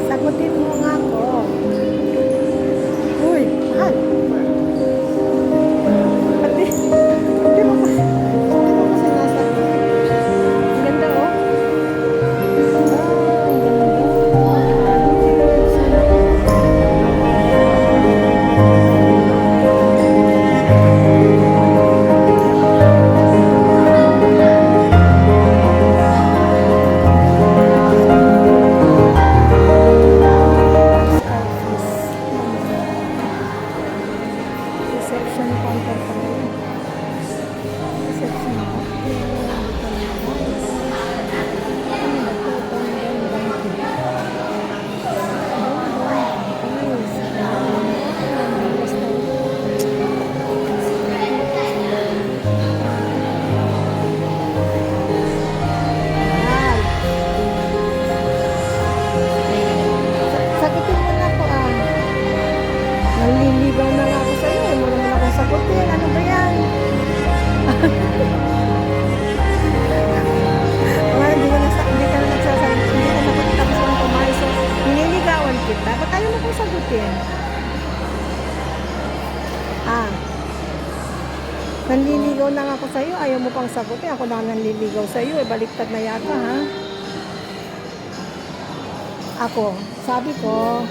Sagutin mo nga ako. Uy, mahal. Pati mo pa sinasagot. Ang ganda, oh. Reception counter pa rin. Reception sagutin mo na ako ah. Naliligaw na nga ako sa'yo. Huwag mo naman akong sagutin. Ano ba yan? Hindi ka na nagsasagot. Hindi ka napagtapos ng kumain. So, nililigawan kita. Ba't ayaw mo kong sagutin? Ah. Nanliligaw na nga ako sa'yo. Ayaw mo pang sagutin. Ako na nanliligaw sa'yo. Baliktad na yata, ha? Ako, sabi ko,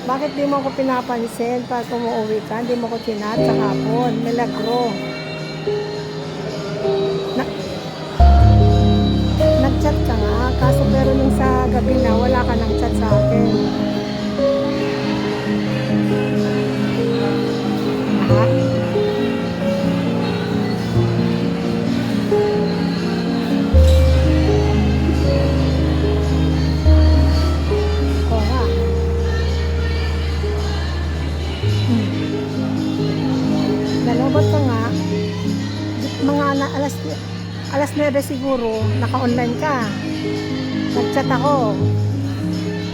bakit di mo ako pinapansin pag umuwi ka? Hindi mo ko chinat sa hapon. Milagro. Nag-chat ka nga. Kaso pero nung sa gabi na, wala ka nang chat sa akin. Ha? Oo nga. Nalabot ka nga, mga alas 9 siguro, naka-online ka. Nag-chat ako.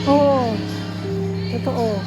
Oo. Totoo.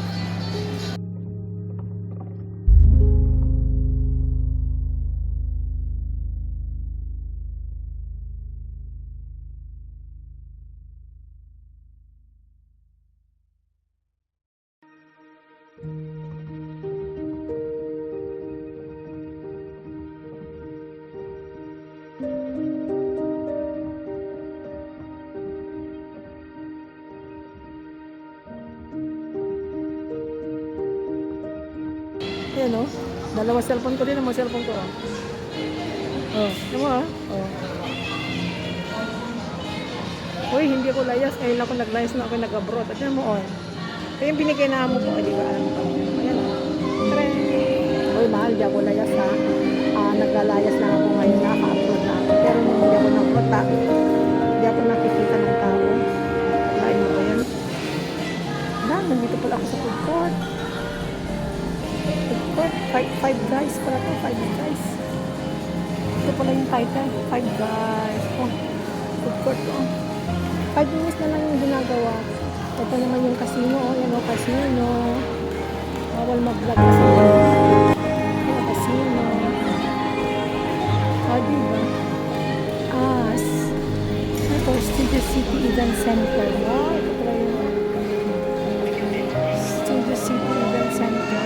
Yan o. Dalawa cellphone ko din ang mga cellphone ko. Oh. Ano mo ah? Oh. Uy, hindi ako layas. Ngayon ako nag-layas na ako nag-abroad. At yan mo oh. Ito yung binigay na mo ko. Di ba? Alam ko. Ayan o. Tren. Uy, mahal. Di ako layas ha. Naglalayas na ako ngayon. Naka-upload na ako. Pero nung hindi ako na-upload ha. Hindi ako nakikita ng tao. Lain mo ba yan? Nandito pala ako sa food court. Five Guys pala to, Five Guys. Ito pala yung title, Five Guys. Oh, food court to. 5 minutes na lang yung ginagawa. Ito naman yung casino, oh, yan o, casino. Bawal mag-vlog kasi. Yan, casino. Ah, diba? Ito, Studio City Event Center. Wow, ito pala yung Studio City Event Center.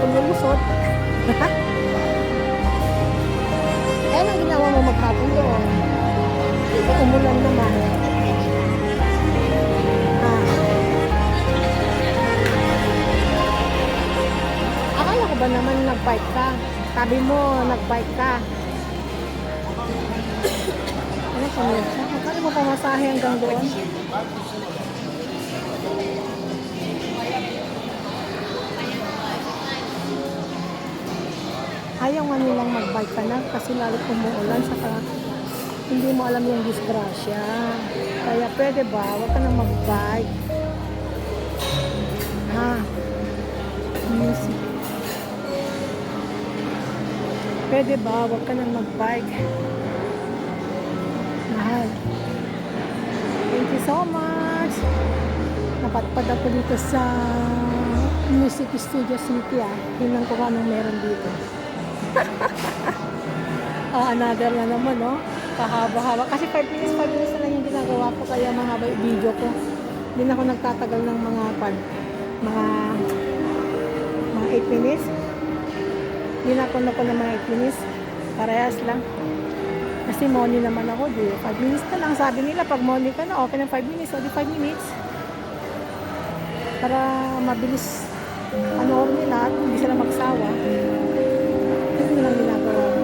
Lulusot. Eh, ang ginawa mo maghapon doon? Umulan naman. Akala ko ba naman nag-bike ka? Sabi mo, nag-bike ka. Ano pa mo? Magkano mo pamasahe hanggang doon? Ayaw nga nilang mag-bike ka na kasi lalo umuulan saka hindi mo alam yung disgrasya. Kaya pwede ba, huwag ka nang mag-bike. Ha? Music. Pwede ba, huwag ka nang mag-bike. Mahal. Thank you so much. Napatpad ako dito sa Music Studio City Tingnan ko kung anong meron dito. Another na naman, no? Kahaba-haba. Kasi 5 minutes na lang yung ginagawa ko. Kaya mahaba yung video ko. Hindi na ako nagtatagal ng mga 8 minutes. Hindi na ako ng mga 8 minutes. Parehas lang. Kasi money naman ako. Di 5 minutes na lang. Sabi nila, pag money ka na, okay ng 5 minutes. O di 5 minutes. Para mabilis panoorin nila at hindi sila magsawa. Yun lang ginagawa ko.